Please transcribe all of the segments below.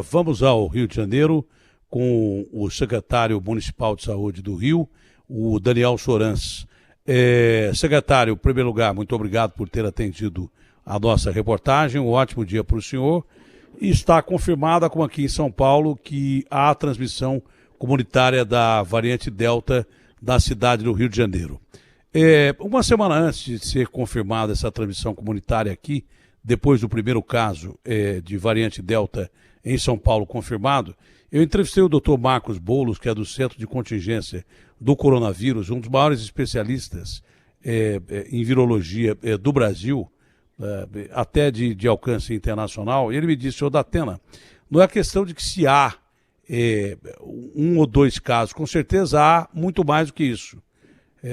Vamos ao Rio de Janeiro com o secretário municipal de saúde do Rio, o Daniel Sorans. Secretário, em primeiro lugar, muito obrigado por ter atendido a nossa reportagem. Um ótimo dia para o senhor. E está confirmada, como aqui em São Paulo, que há transmissão comunitária da variante Delta da cidade do Rio de Janeiro. Uma semana antes de ser confirmada essa transmissão comunitária aqui, depois do primeiro caso de variante Delta em São Paulo confirmado, eu entrevistei o Dr. Marcos Boulos, que é do Centro de Contingência do Coronavírus, um dos maiores especialistas em virologia do Brasil, até de alcance internacional, e ele me disse: ô Datena, não é questão de que se há um ou dois casos, com certeza há muito mais do que isso.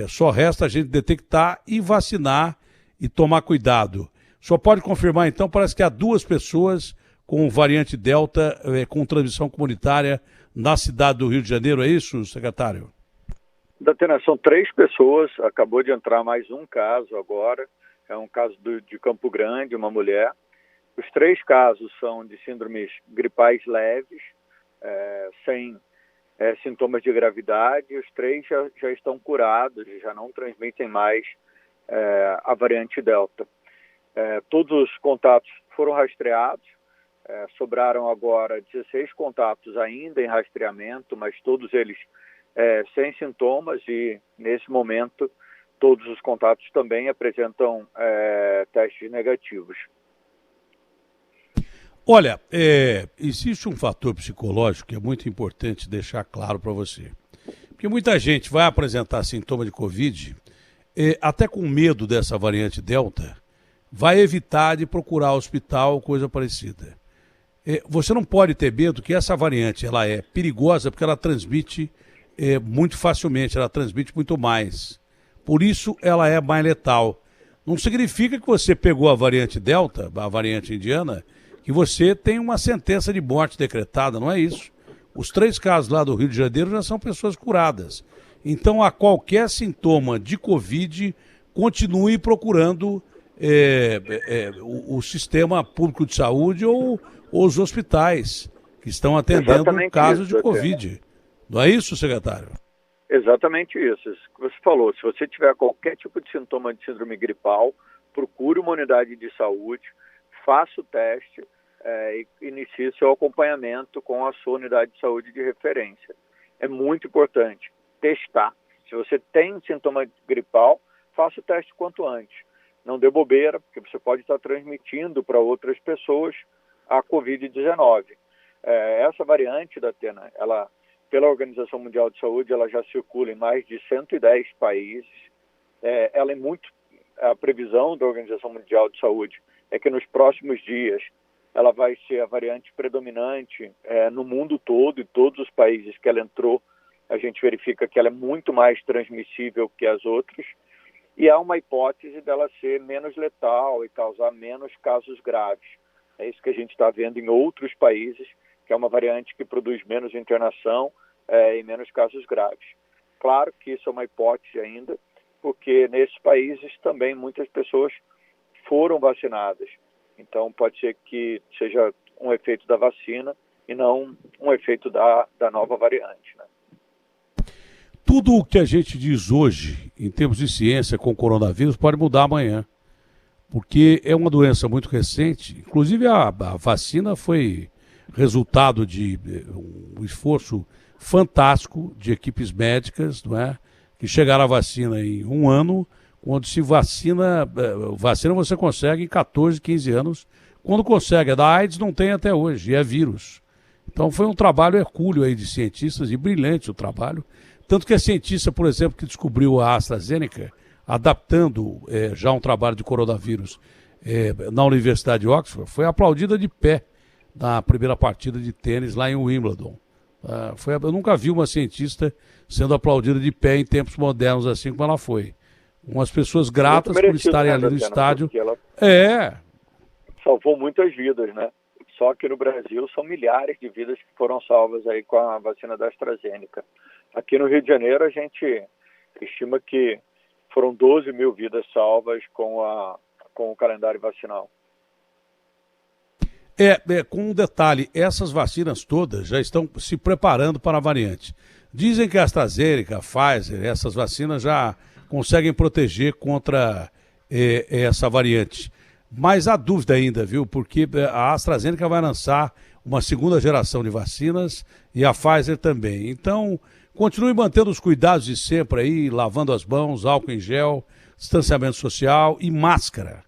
Só resta a gente detectar e vacinar e tomar cuidado. Só pode confirmar, então, parece que há 2 pessoas com variante Delta com transmissão comunitária na cidade do Rio de Janeiro, é isso, secretário? Datena, são 3 pessoas, acabou de entrar mais um caso agora, é um caso de Campo Grande, uma mulher. Os 3 casos são de síndromes gripais leves, sem sintomas de gravidade, e os 3 já estão curados e já não transmitem mais a variante Delta. Todos os contatos foram rastreados, sobraram agora 16 contatos ainda em rastreamento, mas todos eles sem sintomas, e nesse momento todos os contatos também apresentam testes negativos. Olha, existe um fator psicológico que é muito importante deixar claro para você. Porque muita gente vai apresentar sintoma de Covid, até com medo dessa variante Delta, vai evitar de procurar hospital ou coisa parecida. Você não pode ter medo que essa variante ela é perigosa porque ela transmite muito facilmente, ela transmite muito mais. Por isso ela é mais letal. Não significa que você pegou a variante Delta, a variante indiana, que você tem uma sentença de morte decretada, não é isso. Os 3 casos lá do Rio de Janeiro já são pessoas curadas. Então, a qualquer sintoma de Covid, continue procurando o sistema público de saúde ou os hospitais que estão atendendo casos de Covid. Não é isso, secretário? Exatamente isso que você falou. Se você tiver qualquer tipo de sintoma de síndrome gripal, procure uma unidade de saúde, faça o teste e inicie seu acompanhamento com a sua unidade de saúde de referência. É muito importante testar. Se você tem sintoma gripal, faça o teste quanto antes. Não dê bobeira, porque você pode estar transmitindo para outras pessoas a Covid-19. Essa variante, Datena, ela, pela Organização Mundial de Saúde, ela já circula em mais de 110 países. A previsão da Organização Mundial de Saúde é que nos próximos dias ela vai ser a variante predominante no mundo todo, e todos os países que ela entrou, a gente verifica que ela é muito mais transmissível que as outras, e há uma hipótese dela ser menos letal e causar menos casos graves. É isso que a gente está vendo em outros países, que é uma variante que produz menos internação e menos casos graves. Claro que isso é uma hipótese ainda, porque nesses países também muitas pessoas foram vacinadas. Então pode ser que seja um efeito da vacina e não um efeito da nova variante, né? Tudo o que a gente diz hoje, em termos de ciência com o coronavírus, pode mudar amanhã. Porque é uma doença muito recente. Inclusive a vacina foi resultado de um esforço fantástico de equipes médicas, não é? Que chegaram à vacina em 1 ano, quando se vacina você consegue em 14, 15 anos. Quando consegue, a da AIDS não tem até hoje, e é vírus. Então foi um trabalho hercúleo aí de cientistas, e brilhante o trabalho. Tanto que a cientista, por exemplo, que descobriu a AstraZeneca, adaptando já um trabalho de coronavírus na Universidade de Oxford, foi aplaudida de pé na primeira partida de tênis lá em Wimbledon. Eu nunca vi uma cientista sendo aplaudida de pé em tempos modernos assim como ela foi. Umas pessoas gratas por estarem ali no estádio. Ela salvou muitas vidas, né? Só que no Brasil são milhares de vidas que foram salvas aí com a vacina da AstraZeneca. Aqui no Rio de Janeiro a gente estima que foram 12 mil vidas salvas com o calendário vacinal. Com um detalhe, essas vacinas todas já estão se preparando para a variante. Dizem que a AstraZeneca, a Pfizer, essas vacinas já conseguem proteger contra essa variante. Mas há dúvida ainda, viu? Porque a AstraZeneca vai lançar uma segunda geração de vacinas e a Pfizer também. Então, continue mantendo os cuidados de sempre aí, lavando as mãos, álcool em gel, distanciamento social e máscara.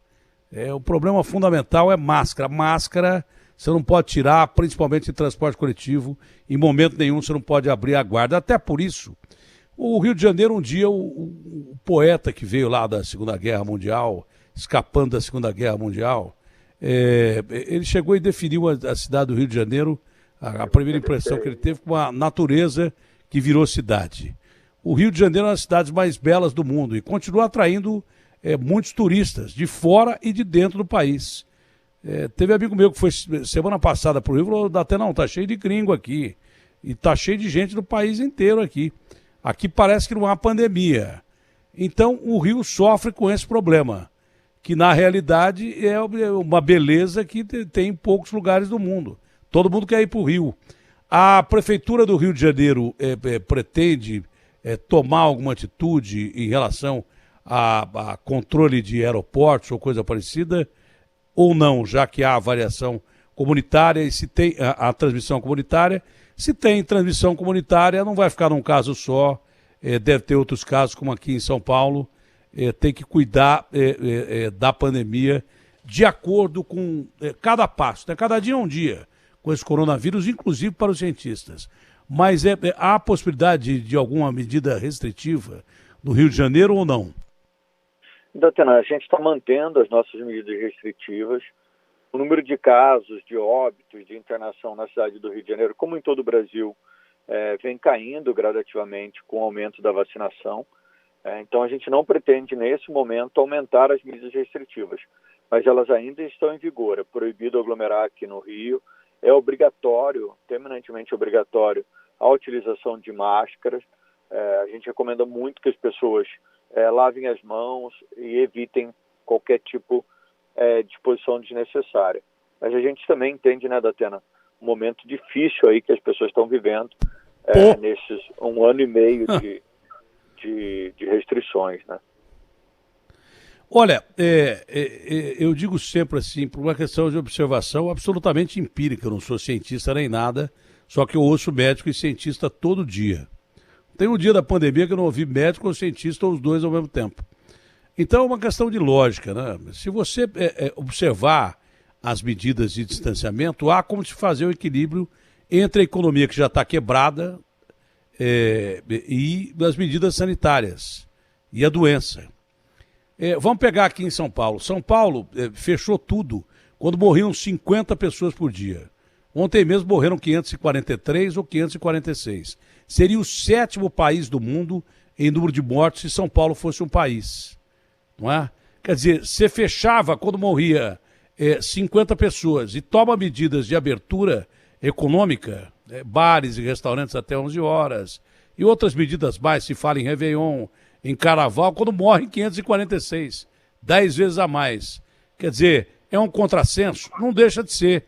O problema fundamental é máscara. Máscara você não pode tirar, principalmente em transporte coletivo. Em momento nenhum você não pode abrir a guarda. Até por isso, o Rio de Janeiro, um dia, o poeta que veio lá da Segunda Guerra Mundial, escapando da Segunda Guerra Mundial, ele chegou e definiu a cidade do Rio de Janeiro, a primeira impressão que ele teve, com a natureza que virou cidade. O Rio de Janeiro é uma das cidades mais belas do mundo e continua atraindo muitos turistas, de fora e de dentro do país. Teve amigo meu que foi semana passada para o Rio e falou, até não, tá cheio de gringo aqui. E tá cheio de gente do país inteiro aqui. Aqui parece que não há pandemia. Então o Rio sofre com esse problema, que na realidade é uma beleza que tem em poucos lugares do mundo. Todo mundo quer ir para o Rio. A Prefeitura do Rio de Janeiro pretende tomar alguma atitude em relação a controle de aeroportos ou coisa parecida, ou não, já que há a variação comunitária e se tem a transmissão comunitária. Se tem transmissão comunitária, não vai ficar num caso só, deve ter outros casos, como aqui em São Paulo, tem que cuidar da pandemia de acordo com cada passo, né? Cada dia é um dia com esse coronavírus, inclusive para os cientistas. Mas há a possibilidade de alguma medida restritiva no Rio de Janeiro ou não? Datena, a gente está mantendo as nossas medidas restritivas. O número de casos, de óbitos, de internação na cidade do Rio de Janeiro, como em todo o Brasil, vem caindo gradativamente com o aumento da vacinação. Então a gente não pretende, nesse momento, aumentar as medidas restritivas, mas elas ainda estão em vigor. É proibido aglomerar aqui no Rio, é obrigatório, terminantemente obrigatório, a utilização de máscaras. A gente recomenda muito que as pessoas lavem as mãos e evitem qualquer tipo de exposição desnecessária. Mas a gente também entende, né, Datena, um momento difícil aí que as pessoas estão vivendo nesses 1 ano e meio de restrições, né? Olha, eu digo sempre assim, por uma questão de observação absolutamente empírica, eu não sou cientista nem nada, só que eu ouço médico e cientista todo dia. Tem um dia da pandemia que eu não ouvi médico ou cientista ou os dois ao mesmo tempo. Então é uma questão de lógica, né? Se você observar as medidas de distanciamento, há como se fazer o equilíbrio entre a economia que já está quebrada e as medidas sanitárias e a doença. Vamos pegar aqui em São Paulo. São Paulo fechou tudo quando morriam 50 pessoas por dia. Ontem mesmo morreram 543 ou 546. Seria o 7º país do mundo em número de mortes se São Paulo fosse um país. Não é? Quer dizer, você fechava quando morria 50 pessoas e toma medidas de abertura econômica, bares e restaurantes até 11 horas, e outras medidas mais, se fala em Réveillon, em Carnaval, quando morrem 546, 10 vezes a mais. Quer dizer, é um contrassenso? Não deixa de ser.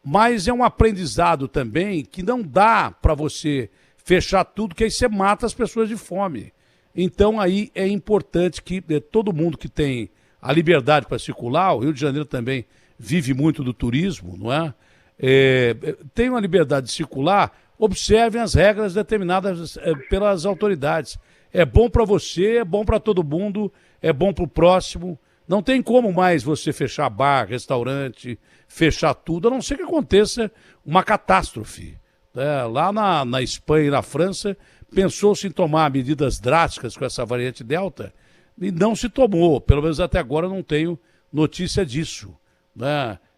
Mas é um aprendizado também que não dá para você fechar tudo, que aí você mata as pessoas de fome. Então aí é importante que todo mundo que tem a liberdade para circular, o Rio de Janeiro também vive muito do turismo, não é? Tem uma liberdade de circular, observem as regras determinadas pelas autoridades. É bom para você, é bom para todo mundo, é bom para o próximo. Não tem como mais você fechar bar, restaurante, fechar tudo, a não ser que aconteça uma catástrofe. Lá na Espanha e na França, pensou-se em tomar medidas drásticas com essa variante Delta e não se tomou. Pelo menos até agora não tenho notícia disso.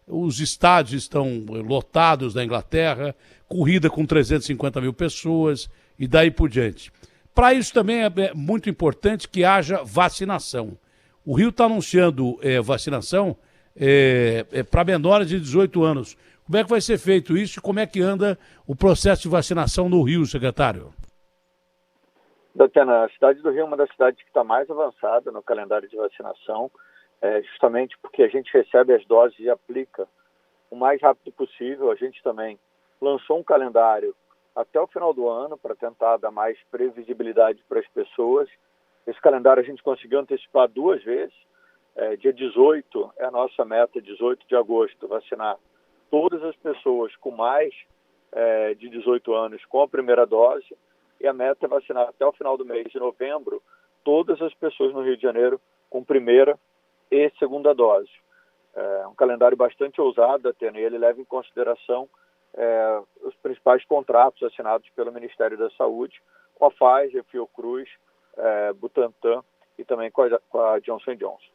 Os estádios estão lotados na Inglaterra, corrida com 350 mil pessoas e daí por diante. Para isso também é muito importante que haja vacinação. O Rio está anunciando vacinação para menores de 18 anos. Como é que vai ser feito isso e como é que anda o processo de vacinação no Rio, secretário? Datena, a cidade do Rio é uma das cidades que está mais avançada no calendário de vacinação, justamente porque a gente recebe as doses e aplica o mais rápido possível. A gente também lançou um calendário até o final do ano para tentar dar mais previsibilidade para as pessoas. Esse calendário a gente conseguiu antecipar 2 vezes. Dia 18 é a nossa meta, 18 de agosto, vacinar todas as pessoas com mais de 18 anos com a primeira dose, e a meta é vacinar até o final do mês de novembro todas as pessoas no Rio de Janeiro com primeira e segunda dose. É um calendário bastante ousado, Atena, e ele leva em consideração os principais contratos assinados pelo Ministério da Saúde com a Pfizer, Fiocruz, Butantan e também com a Johnson & Johnson.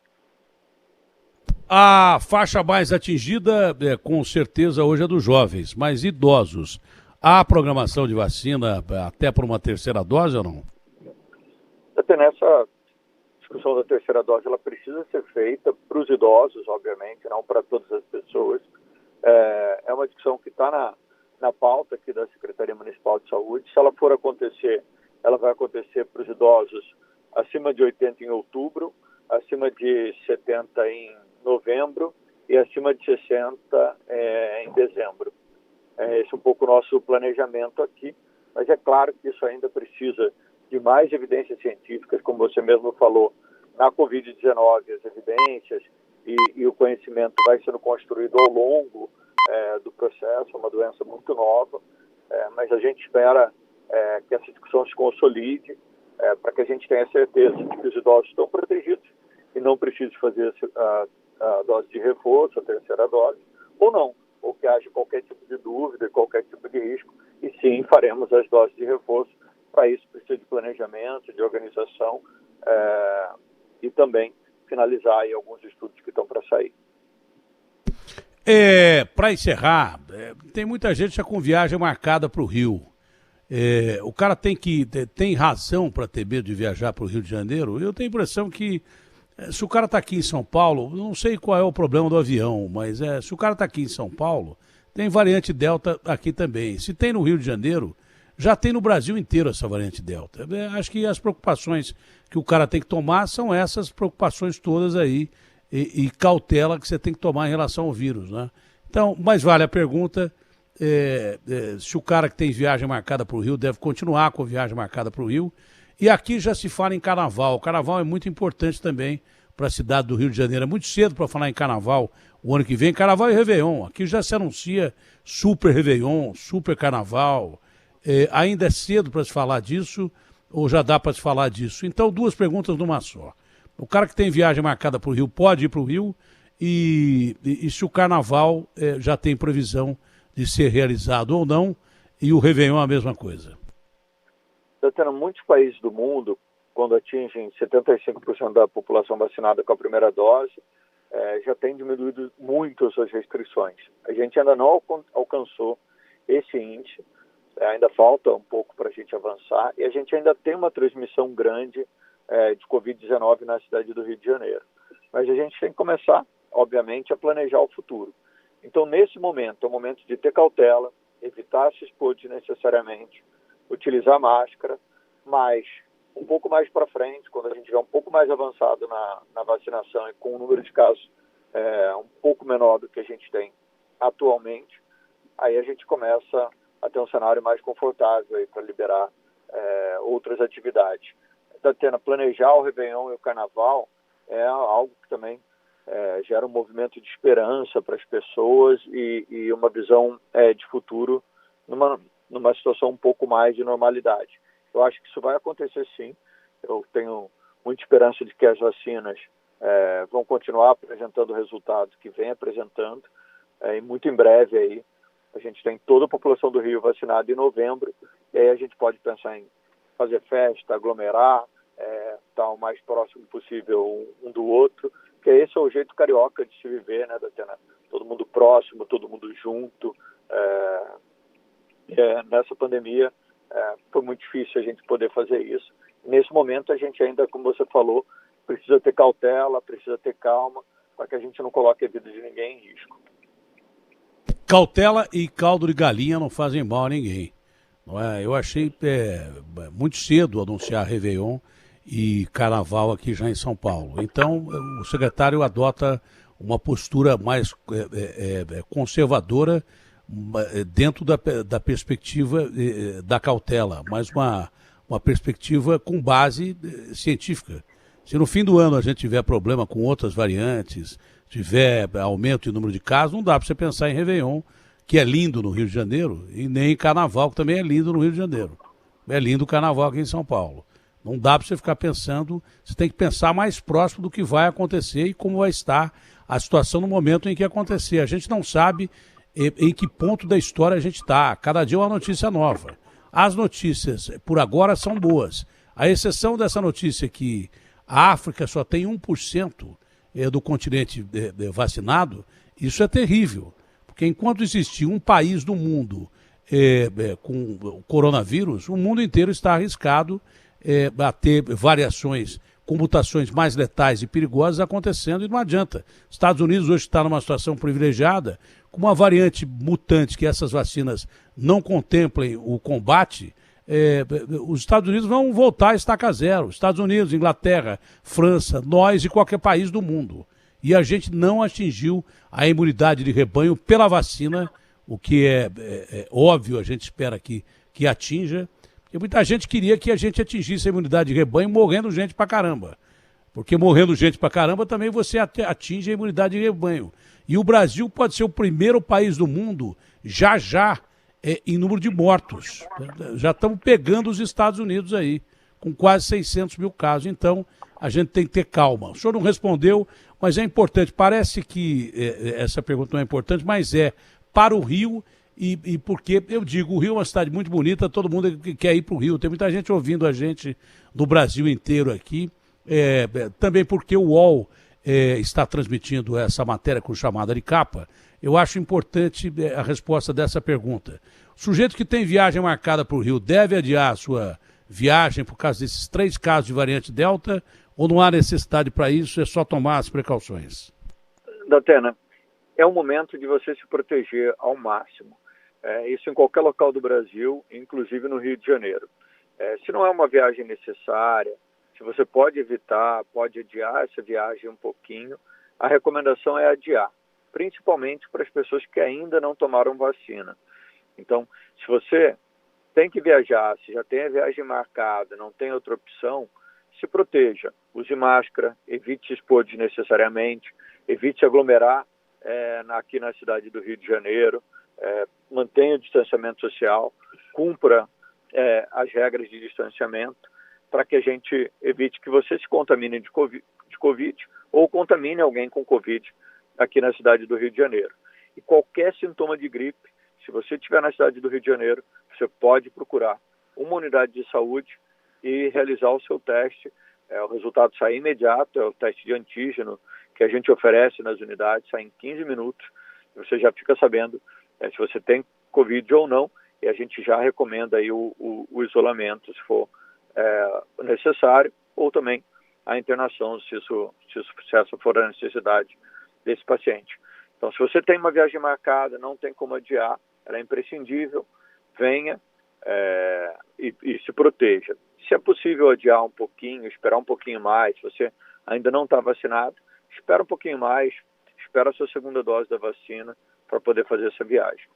A faixa mais atingida, com certeza, hoje é dos jovens, mas idosos. Há programação de vacina até por uma terceira dose ou não? Essa discussão da terceira dose ela precisa ser feita para os idosos, obviamente, não para todas as pessoas. É uma discussão que está na pauta aqui da Secretaria Municipal de Saúde. Se ela for acontecer, ela vai acontecer para os idosos acima de 80 em outubro, acima de 70 em novembro e acima de 60 em dezembro. Esse é um pouco o nosso planejamento aqui, mas é claro que isso ainda precisa de mais evidências científicas, como você mesmo falou, na Covid-19, as evidências e o conhecimento vai sendo construído ao longo do processo, é uma doença muito nova, mas a gente espera que essa discussão se consolide para que a gente tenha certeza de que os idosos estão protegidos e não precise fazer a dose de reforço, a terceira dose, ou não, ou que haja qualquer tipo de dúvida, qualquer tipo de risco, e sim, faremos as doses de reforço. Para isso precisa de planejamento, de organização e também finalizar aí alguns estudos que estão para sair. Para encerrar, tem muita gente já com viagem marcada para o Rio. O cara tem razão para ter medo de viajar para o Rio de Janeiro? Eu tenho a impressão que se o cara está aqui em São Paulo, não sei qual é o problema do avião, mas se o cara está aqui em São Paulo, tem variante Delta aqui também. Se tem no Rio de Janeiro, já tem no Brasil inteiro essa variante Delta. Acho que as preocupações que o cara tem que tomar são essas preocupações todas aí e cautela que você tem que tomar em relação ao vírus, né? Então, mas vale a pergunta, se o cara que tem viagem marcada para o Rio deve continuar com a viagem marcada para o Rio. E aqui já se fala em carnaval. O carnaval é muito importante também para a cidade do Rio de Janeiro. É muito cedo para falar em carnaval o ano que vem. Carnaval e Réveillon. Aqui já se anuncia super Réveillon, super carnaval. Ainda é cedo para se falar disso ou já dá para se falar disso? Então, 2 perguntas numa só. O cara que tem viagem marcada para o Rio pode ir para o Rio e se o carnaval já tem previsão de ser realizado ou não, e o Réveillon é a mesma coisa. Está tendo muitos países do mundo, quando atingem 75% da população vacinada com a primeira dose, já tem diminuído muito as suas restrições. A gente ainda não alcançou esse índice, ainda falta um pouco para a gente avançar, e a gente ainda tem uma transmissão grande de Covid-19 na cidade do Rio de Janeiro. Mas a gente tem que começar, obviamente, a planejar o futuro. Então, nesse momento, é o momento de ter cautela, evitar se expor desnecessariamente, utilizar máscara, mas um pouco mais para frente, quando a gente estiver um pouco mais avançado na vacinação e com um número de casos um pouco menor do que a gente tem atualmente, aí a gente começa a ter um cenário mais confortável para liberar outras atividades. Tatiana, planejar o Réveillon e o Carnaval é algo que também gera um movimento de esperança para as pessoas e uma visão de futuro numa situação um pouco mais de normalidade. Eu acho que isso vai acontecer sim. Eu tenho muita esperança de que as vacinas vão continuar apresentando resultados que vem apresentando. E muito em breve aí a gente tem toda a população do Rio vacinada em novembro. E aí a gente pode pensar em fazer festa, aglomerar, estar o mais próximo possível um do outro. Porque esse é o jeito carioca de se viver, né, Tatiana? Todo mundo próximo, todo mundo junto. Nessa pandemia foi muito difícil a gente poder fazer isso. Nesse momento a gente ainda, como você falou, precisa ter cautela, precisa ter calma, para que a gente não coloque a vida de ninguém em risco. Cautela e caldo de galinha não fazem mal a ninguém. Não é? Eu achei muito cedo anunciar Réveillon e Carnaval aqui já em São Paulo. Então o secretário adota uma postura mais conservadora dentro da perspectiva da cautela, mas uma perspectiva com base científica. Se no fim do ano a gente tiver problema com outras variantes, tiver aumento em número de casos, não dá para você pensar em Réveillon, que é lindo no Rio de Janeiro, e nem em Carnaval, que também é lindo no Rio de Janeiro. É lindo o Carnaval aqui em São Paulo. Não dá para você ficar pensando, você tem que pensar mais próximo do que vai acontecer e como vai estar a situação no momento em que acontecer. A gente não sabe em que ponto da história a gente está. Cada dia é uma notícia nova. As notícias, por agora, são boas. A exceção dessa notícia que a África só tem 1% do continente vacinado, isso é terrível. Porque enquanto existir um país do mundo com o coronavírus, o mundo inteiro está arriscado a ter variações com mutações mais letais e perigosas acontecendo e não adianta. Estados Unidos hoje está numa situação privilegiada, com uma variante mutante que essas vacinas não contemplem o combate, os Estados Unidos vão voltar a estaca zero. Estados Unidos, Inglaterra, França, nós e qualquer país do mundo. E a gente não atingiu a imunidade de rebanho pela vacina, o que é óbvio, a gente espera que atinja. E muita gente queria que a gente atingisse a imunidade de rebanho morrendo gente pra caramba. Porque morrendo gente pra caramba também você atinge a imunidade de rebanho. E o Brasil pode ser o primeiro país do mundo, já, em número de mortos. Já estamos pegando os Estados Unidos aí, com quase 600 mil casos. Então, a gente tem que ter calma. O senhor não respondeu, mas é importante. Parece que essa pergunta não é importante, mas para o Rio. E porque, eu digo, o Rio é uma cidade muito bonita, todo mundo quer ir para o Rio. Tem muita gente ouvindo a gente do Brasil inteiro aqui. Também porque o UOL está transmitindo essa matéria com chamada de capa. Eu acho importante a resposta dessa pergunta. O sujeito que tem viagem marcada para o Rio deve adiar a sua viagem por causa desses 3 casos de variante Delta? Ou não há necessidade para isso, é só tomar as precauções? Datena, é o momento de você se proteger ao máximo. Isso em qualquer local do Brasil, inclusive no Rio de Janeiro. Se não é uma viagem necessária, se você pode evitar, pode adiar essa viagem um pouquinho, a recomendação é adiar, principalmente para as pessoas que ainda não tomaram vacina. Então, se você tem que viajar, se já tem a viagem marcada, não tem outra opção, se proteja. Use máscara, evite se expor desnecessariamente, evite se aglomerar aqui na cidade do Rio de Janeiro, mantenha o distanciamento social, cumpra as regras de distanciamento, para que a gente evite que você se contamine de COVID ou contamine alguém com COVID aqui na cidade do Rio de Janeiro. E qualquer sintoma de gripe, se você estiver na cidade do Rio de Janeiro, você pode procurar uma unidade de saúde e realizar o seu teste. O resultado sai imediato, é o teste de antígeno que a gente oferece nas unidades, sai em 15 minutos. Você já fica sabendo se você tem Covid ou não, e a gente já recomenda aí o isolamento, se for necessário, ou também a internação, se essa for a necessidade desse paciente. Então, se você tem uma viagem marcada, não tem como adiar, ela é imprescindível, venha e se proteja. Se é possível adiar um pouquinho, esperar um pouquinho mais, se você ainda não está vacinado, espera um pouquinho mais, espera a sua segunda dose da vacina para poder fazer essa viagem.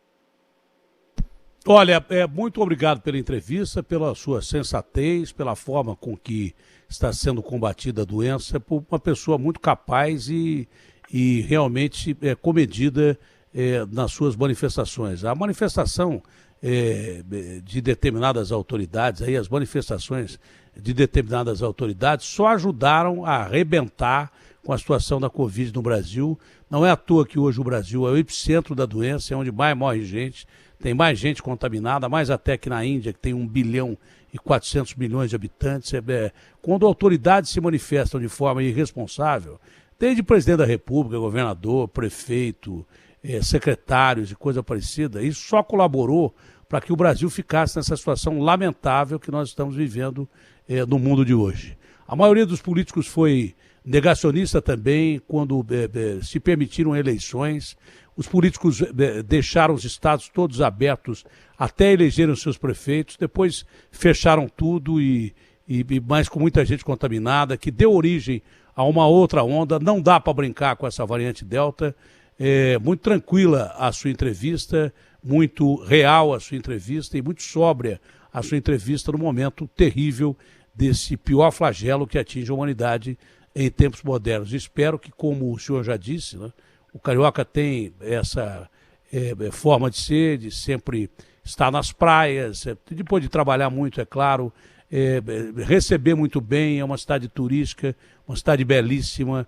Olha, muito obrigado pela entrevista, pela sua sensatez, pela forma com que está sendo combatida a doença, por uma pessoa muito capaz e realmente comedida nas suas manifestações. A manifestação de determinadas autoridades, as manifestações de determinadas autoridades só ajudaram a arrebentar com a situação da Covid no Brasil. Não é à toa que hoje o Brasil é o epicentro da doença, é onde mais morre gente, tem mais gente contaminada, mais até que na Índia, que tem 1 bilhão e 400 milhões de habitantes. Quando autoridades se manifestam de forma irresponsável, desde presidente da República, governador, prefeito, secretários e coisa parecida, isso só colaborou para que o Brasil ficasse nessa situação lamentável que nós estamos vivendo no mundo de hoje. A maioria dos políticos foi negacionista também quando se permitiram eleições. Os políticos deixaram os estados todos abertos até elegerem os seus prefeitos, depois fecharam tudo mas com muita gente contaminada, que deu origem a uma outra onda. Não dá para brincar com essa variante Delta. Muito tranquila a sua entrevista, muito real a sua entrevista e muito sóbria a sua entrevista no momento terrível desse pior flagelo que atinge a humanidade em tempos modernos. Espero que, como o senhor já disse, né, o carioca tem essa forma de ser, de sempre estar nas praias, depois de trabalhar muito, é claro, receber muito bem, é uma cidade turística, uma cidade belíssima,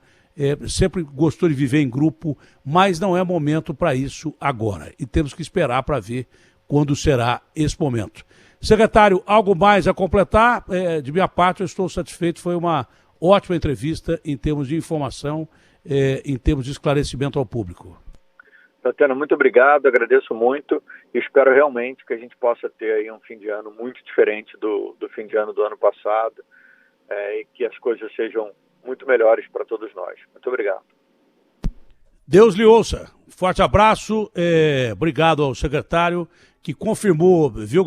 sempre gostou de viver em grupo, mas não é momento para isso agora. E temos que esperar para ver quando será esse momento. Secretário, algo mais a completar? De minha parte, eu estou satisfeito, foi uma ótima entrevista em termos de informação, em termos de esclarecimento ao público. Datena, muito obrigado, agradeço muito e espero realmente que a gente possa ter aí um fim de ano muito diferente do fim de ano do ano passado, e que as coisas sejam muito melhores para todos nós. Muito obrigado. Deus lhe ouça. Forte abraço, obrigado ao secretário que confirmou, viu?